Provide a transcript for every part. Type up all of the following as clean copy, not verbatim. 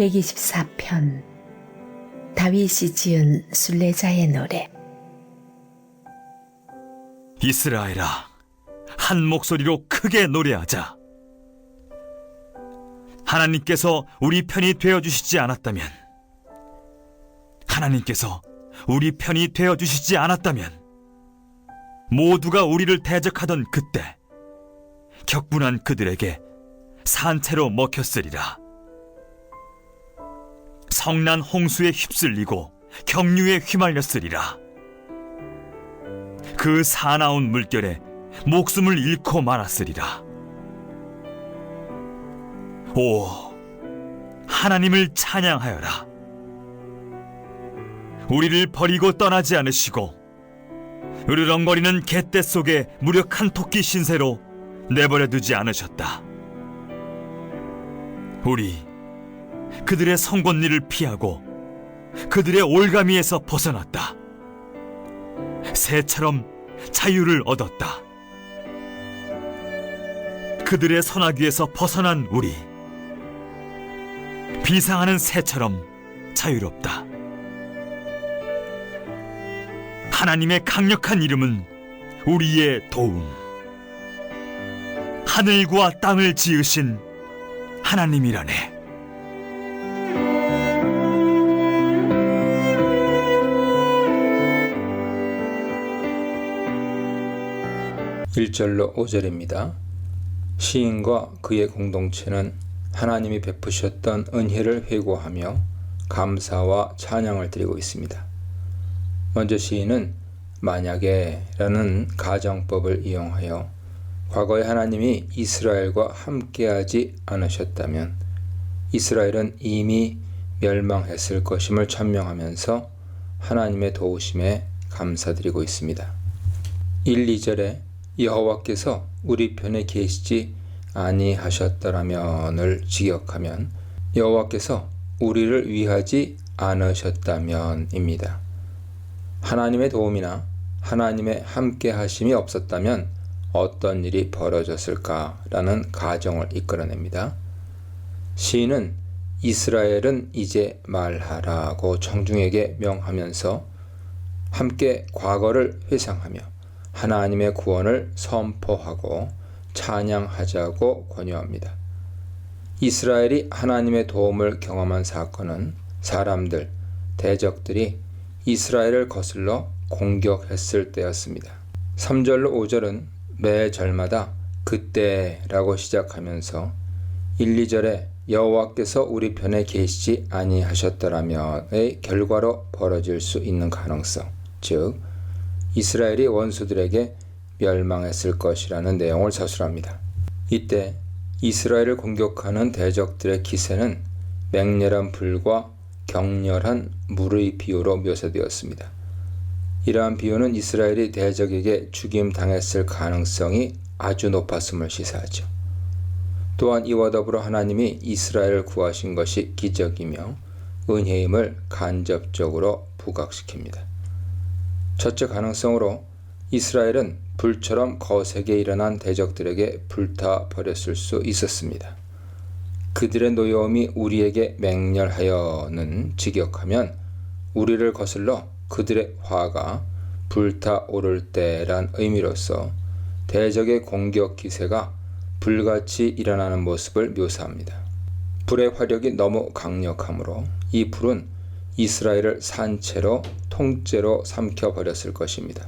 124편 다윗이 지은 순례자의 노래. 이스라엘아, 한 목소리로 크게 노래하자. 하나님께서 우리 편이 되어주시지 않았다면, 하나님께서 우리 편이 되어주시지 않았다면, 모두가 우리를 대적하던 그때 격분한 그들에게 산채로 먹혔으리라. 성난 홍수에 휩쓸리고 경류에 휘말렸으리라. 그 사나운 물결에 목숨을 잃고 말았으리라. 오, 하나님을 찬양하여라. 우리를 버리고 떠나지 않으시고 으르렁거리는 갯대 속에 무력한 토끼 신세로 내버려 두지 않으셨다. 우리 그들의 성곤니를 피하고 그들의 올가미에서 벗어났다. 새처럼 자유를 얻었다. 그들의 소나귀에서 벗어난 우리, 비상하는 새처럼 자유롭다. 하나님의 강력한 이름은 우리의 도움. 하늘과 땅을 지으신 하나님이라네. 1절로 5절입니다. 시인과 그의 공동체는 하나님이 베푸셨던 은혜를 회고하며 감사와 찬양을 드리고 있습니다. 먼저 시인은 만약에 라는 가정법을 이용하여 과거에 하나님이 이스라엘과 함께하지 않으셨다면 이스라엘은 이미 멸망했을 것임을 천명하면서 하나님의 도우심에 감사드리고 있습니다. 1, 2절에 여호와께서 우리 편에 계시지 아니하셨더라면을 직역하면 여호와께서 우리를 위하지 않으셨다면입니다. 하나님의 도움이나 하나님의 함께 하심이 없었다면 어떤 일이 벌어졌을까라는 가정을 이끌어냅니다. 시인은 이스라엘은 이제 말하라고 청중에게 명하면서 함께 과거를 회상하며 하나님의 구원을 선포하고 찬양하자고 권유합니다. 이스라엘이 하나님의 도움을 경험한 사건은 사람들, 대적들이 이스라엘을 거슬러 공격했을 때였습니다. 3절로 5절은 매 절마다 그때라고 시작하면서 1, 2절에 여호와께서 우리 편에 계시지 아니하셨더라면의 결과로 벌어질 수 있는 가능성, 즉 이스라엘이 원수들에게 멸망했을 것이라는 내용을 서술합니다. 이때 이스라엘을 공격하는 대적들의 기세는 맹렬한 불과 격렬한 물의 비유로 묘사되었습니다. 이러한 비유는 이스라엘이 대적에게 죽임당했을 가능성이 아주 높았음을 시사하죠. 또한 이와 더불어 하나님이 이스라엘을 구하신 것이 기적이며 은혜임을 간접적으로 부각시킵니다. 첫째 가능성으로 이스라엘은 불처럼 거세게 일어난 대적들에게 불타버렸을 수 있었습니다. 그들의 노여움이 우리에게 맹렬하여는 직역하면 우리를 거슬러 그들의 화가 불타오를 때란 의미로서 대적의 공격 기세가 불같이 일어나는 모습을 묘사합니다. 불의 화력이 너무 강력하므로 이 불은 이스라엘을 산채로 통째로 삼켜버렸을 것입니다.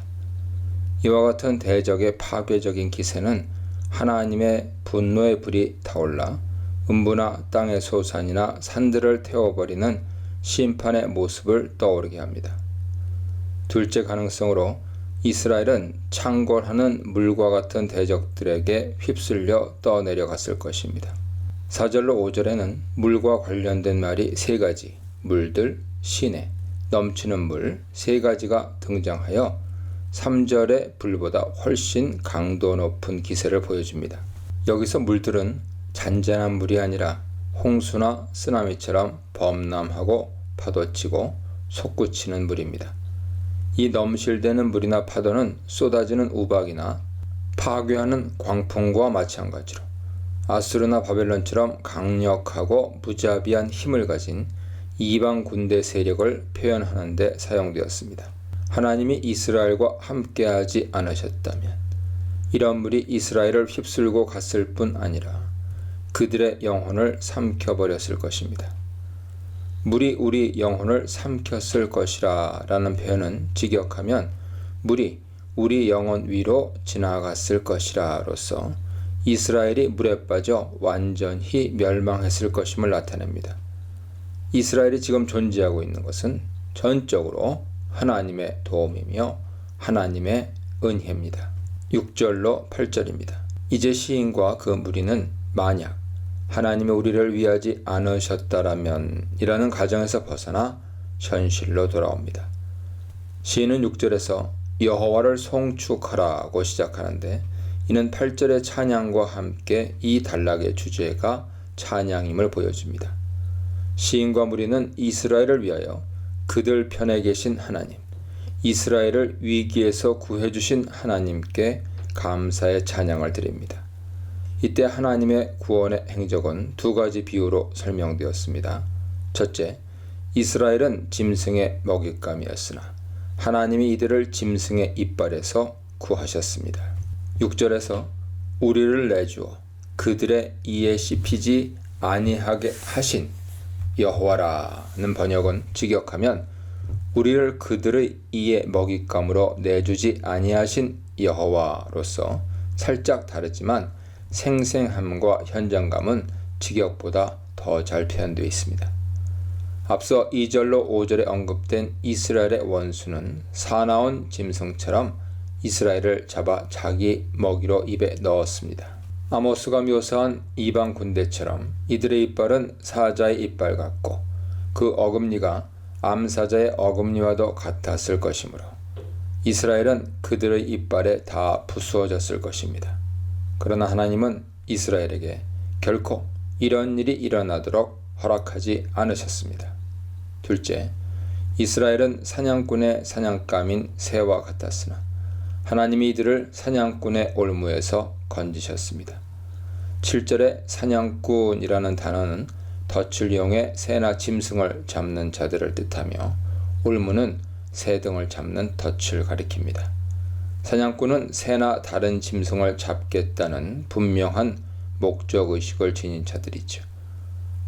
이와 같은 대적의 파괴적인 기세는 하나님의 분노의 불이 타올라 음부나 땅의 소산이나 산들을 태워버리는 심판의 모습을 떠오르게 합니다. 둘째 가능성으로 이스라엘은 창궐하는 물과 같은 대적들에게 휩쓸려 떠내려갔을 것입니다. 4절로 5절에는 물과 관련된 말이 세 가지, 물들, 시내, 넘치는 물 세 가지가 등장하여 3절의 불보다 훨씬 강도 높은 기세를 보여줍니다. 여기서 물들은 잔잔한 물이 아니라 홍수나 쓰나미처럼 범람하고 파도치고 솟구치는 물입니다. 이 넘실대는 물이나 파도는 쏟아지는 우박이나 파괴하는 광풍과 마찬가지로 아수르나 바벨론처럼 강력하고 무자비한 힘을 가진 이방 군대 세력을 표현하는 데 사용되었습니다. 하나님이 이스라엘과 함께하지 않으셨다면 이런 물이 이스라엘을 휩쓸고 갔을 뿐 아니라 그들의 영혼을 삼켜버렸을 것입니다. 물이 우리 영혼을 삼켰을 것이라 라는 표현은 직역하면 물이 우리 영혼 위로 지나갔을 것이라 로서 이스라엘이 물에 빠져 완전히 멸망했을 것임을 나타냅니다. 이스라엘이 지금 존재하고 있는 것은 전적으로 하나님의 도움이며 하나님의 은혜입니다. 6절로 8절입니다. 이제 시인과 그 무리는 만약 하나님이 우리를 위하지 않으셨다라면 이라는 가정에서 벗어나 현실로 돌아옵니다. 시인은 6절에서 여호와를 송축하라고 시작하는데 이는 8절의 찬양과 함께 이 단락의 주제가 찬양임을 보여줍니다. 시인과 무리는 이스라엘을 위하여 그들 편에 계신 하나님, 이스라엘을 위기에서 구해주신 하나님께 감사의 찬양을 드립니다. 이때 하나님의 구원의 행적은 두 가지 비유로 설명되었습니다. 첫째, 이스라엘은 짐승의 먹잇감이었으나 하나님이 이들을 짐승의 이빨에서 구하셨습니다. 6절에서 우리를 내주어 그들의 이에 씹히지 아니하게 하신 여호와라는 번역은 직역하면 우리를 그들의 이에 먹잇감으로 내주지 아니하신 여호와로서 살짝 다르지만 생생함과 현장감은 직역보다 더 잘 표현되어 있습니다. 앞서 2절로 5절에 언급된 이스라엘의 원수는 사나운 짐승처럼 이스라엘을 잡아 자기 먹이로 입에 넣었습니다. 아모스가 묘사한 이방 군대처럼 이들의 이빨은 사자의 이빨 같고 그 어금니가 암사자의 어금니와도 같았을 것이므로 이스라엘은 그들의 이빨에 다 부수어졌을 것입니다. 그러나 하나님은 이스라엘에게 결코 이런 일이 일어나도록 허락하지 않으셨습니다. 둘째, 이스라엘은 사냥꾼의 사냥감인 새와 같았으나 하나님이 이들을 사냥꾼의 올무에서 건지셨습니다. 7절에 사냥꾼이라는 단어는 덫을 이용해 새나 짐승을 잡는 자들을 뜻하며 올무는 새 등을 잡는 덫을 가리킵니다. 사냥꾼은 새나 다른 짐승을 잡겠다는 분명한 목적의식을 지닌 자들이죠.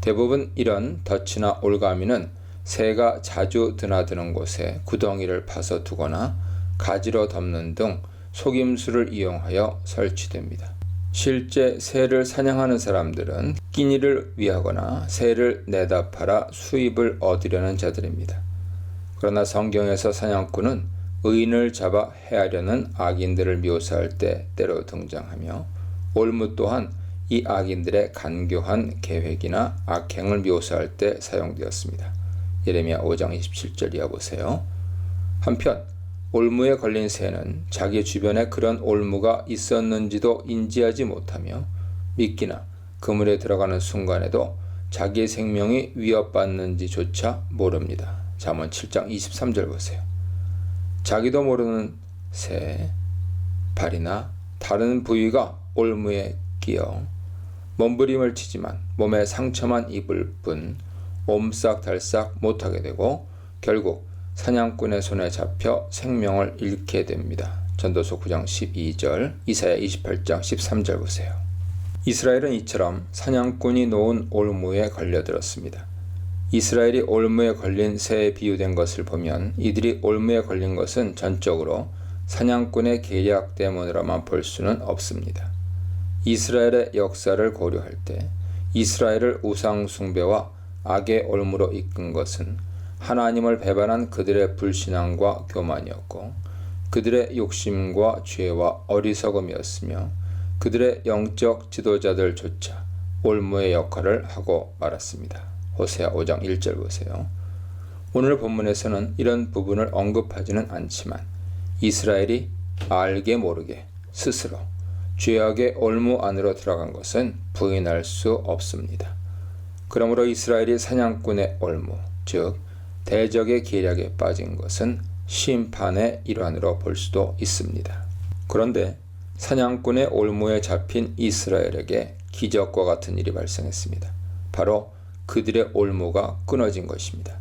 대부분 이런 덫이나 올가미는 새가 자주 드나드는 곳에 구덩이를 파서 두거나 가지로 덮는 등 속임수를 이용하여 설치됩니다. 실제 새를 사냥하는 사람들은 끼니를 위하거나 새를 내다 팔아 수입을 얻으려는 자들입니다. 그러나 성경에서 사냥꾼은 의인을 잡아 해하려는 악인들을 묘사할 때 때로 등장하며 올무 또한 이 악인들의 간교한 계획이나 악행을 묘사할 때 사용되었습니다. 예레미야 5장 27절 이어보세요. 한편 올무에 걸린 새는 자기 주변에 그런 올무가 있었는지도 인지하지 못하며 미끼나 그물에 들어가는 순간에도 자기의 생명이 위협받는지조차 모릅니다. 잠언 7장 23절 보세요. 자기도 모르는 새, 발이나 다른 부위가 올무에 끼어 몸부림을 치지만 몸에 상처만 입을 뿐 옴싹달싹 못하게 되고 결국 사냥꾼의 손에 잡혀 생명을 잃게 됩니다. 전도서 9장 12절, 이사야 28장 13절 보세요. 이스라엘은 이처럼 사냥꾼이 놓은 올무에 걸려들었습니다. 이스라엘이 올무에 걸린 새에 비유된 것을 보면 이들이 올무에 걸린 것은 전적으로 사냥꾼의 계략 때문이라만 볼 수는 없습니다. 이스라엘의 역사를 고려할 때 이스라엘을 우상 숭배와 악의 올무로 이끈 것은 하나님을 배반한 그들의 불신앙과 교만이었고 그들의 욕심과 죄와 어리석음이었으며 그들의 영적 지도자들조차 올무의 역할을 하고 말았습니다. 호세아 5장 1절 보세요. 오늘 본문에서는 이런 부분을 언급하지는 않지만 이스라엘이 알게 모르게 스스로 죄악의 올무 안으로 들어간 것은 부인할 수 없습니다. 그러므로 이스라엘이 사냥꾼의 올무, 즉 대적의 계략에 빠진 것은 심판의 일환으로 볼 수도 있습니다. 그런데 사냥꾼의 올무에 잡힌 이스라엘에게 기적과 같은 일이 발생했습니다. 바로 그들의 올무가 끊어진 것입니다.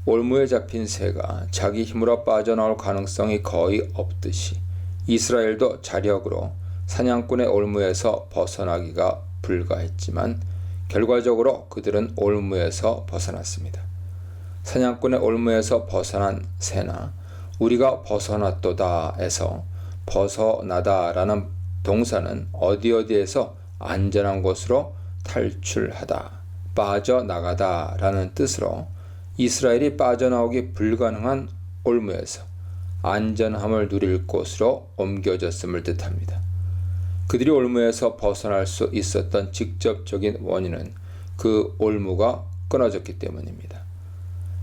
올무에 잡힌 새가 자기 힘으로 빠져나올 가능성이 거의 없듯이 이스라엘도 자력으로 사냥꾼의 올무에서 벗어나기가 불가했지만 결과적으로 그들은 올무에서 벗어났습니다. 사냥꾼의 올무에서 벗어난 새나 우리가 벗어났도다에서 벗어나다라는 동사는 어디에서 안전한 곳으로 탈출하다, 빠져나가다라는 뜻으로 이스라엘이 빠져나오기 불가능한 올무에서 안전함을 누릴 곳으로 옮겨졌음을 뜻합니다. 그들이 올무에서 벗어날 수 있었던 직접적인 원인은 그 올무가 끊어졌기 때문입니다.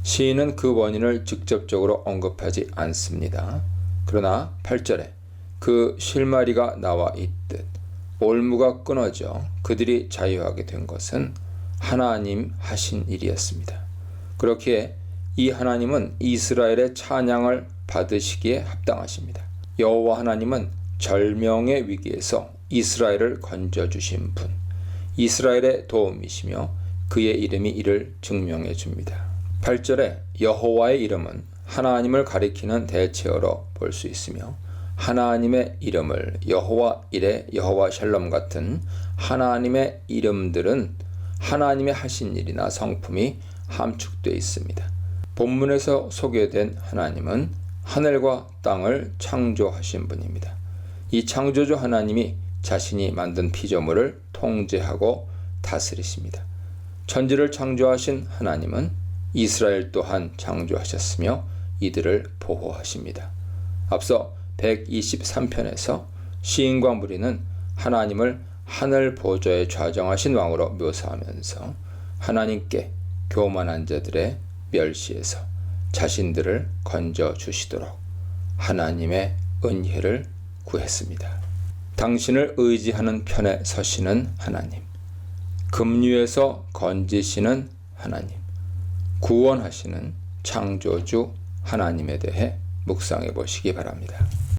시인은 그 원인을 직접적으로 언급하지 않습니다. 그러나 8절에 그 실마리가 나와 있듯 올무가 끊어져 그들이 자유하게 된 것은 하나님 하신 일이었습니다. 그렇기에 이 하나님은 이스라엘의 찬양을 받으시기에 합당하십니다. 여호와 하나님은 절명의 위기에서 이스라엘을 건져주신 분, 이스라엘의 도움이시며 그의 이름이 이를 증명해 줍니다. 8절에 여호와의 이름은 하나님을 가리키는 대체어로 볼 수 있으며 하나님의 이름을 여호와 이레, 여호와 샬롬 같은 하나님의 이름들은 하나님의 하신 일이나 성품이 함축되어 있습니다. 본문에서 소개된 하나님은 하늘과 땅을 창조하신 분입니다. 이 창조주 하나님이 자신이 만든 피조물을 통제하고 다스리십니다. 천지를 창조하신 하나님은 이스라엘 또한 창조하셨으며 이들을 보호하십니다. 앞서 123편에서 시인과 무리는 하나님을 하늘 보좌에 좌정하신 왕으로 묘사하면서 하나님께 교만한 자들의 멸시에서 자신들을 건져 주시도록 하나님의 은혜를 구했습니다. 당신을 의지하는 편에 서시는 하나님, 급류에서 건지시는 하나님, 구원하시는 창조주 하나님에 대해 묵상해 보시기 바랍니다.